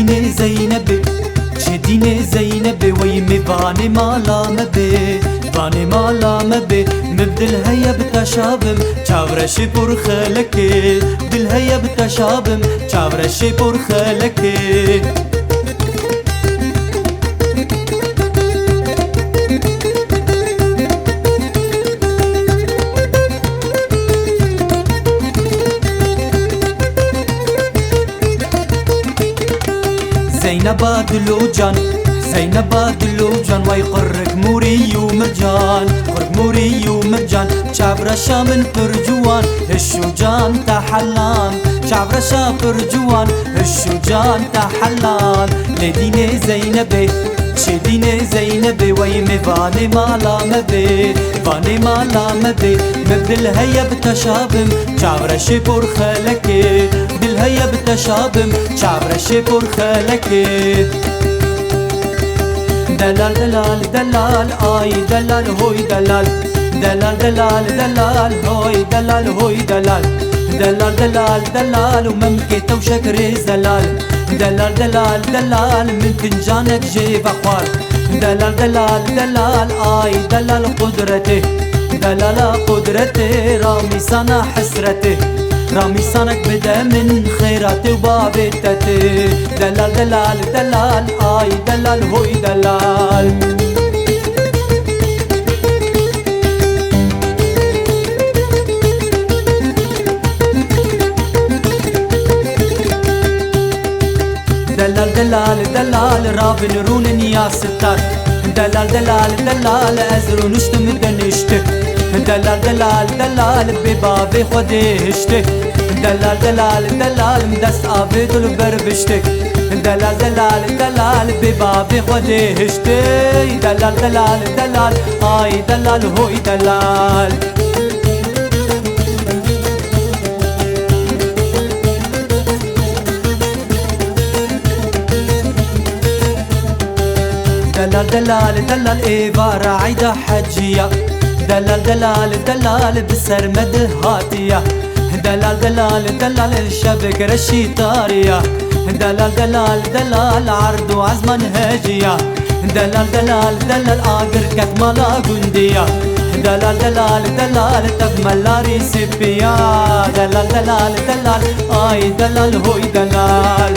دين زينب دين زينب ويمي باني مالا مبي باني مالا مبي مبدل هيا بتشابم چاورشي پر خلكي دل هيا بتشابم چاورشي پر خلكي زينبا دلوجان زينبا دلوجان ويقرك موري ومرجان قرك موري ومرجان شابرشا من برجوان الشوجان تحلان شابرشا برجوان الشوجان تحلان لدين زينبي شدين زينبي ويمي فاني مالا مبي فاني مالا مبي مبدل هيا بتشابم شابرشي بور خلكي دل هيا بتشابم شابرشي بور خلكي دلال دلال دلال آي دلال هوي دلال دلال دلال دلال هوي دلال هوي دلال دلال دلال دلال وممكن وشكري زلال دلال دلال دلال من فنجانك جيب اخوار دلال دلال دلال آي دلال قدرته دلال قدرته رامي سنة حسرته رامي سنك بدا من خيراتي وبابتته دلال دلال دلال آي دلال هوي دلال دلال دلال دلال رابن رونن يا ستار دلال دلال دلال ازرو نشتم دنشتك دلال دلال دلال ببابي خودي هشتك دلال دلال دلال مدست آبید البر بشتك دلال دلال دلال ببابي خودي هشتك دلال دلال دلال آي دلال هوي دلال دلال دلال دلال إيبارة عيدة حجية دلال دلال دلال بسرمد هاتية دلال دلال دلال الشبك رشي طارية دلال دلال دلال عرض وعزمان هاجية دلال دلال دلال آقر كتمالا قندية دلال دلال دلال تبملا ريسيبيا دلال دلال دلال آي دلال هوي دلال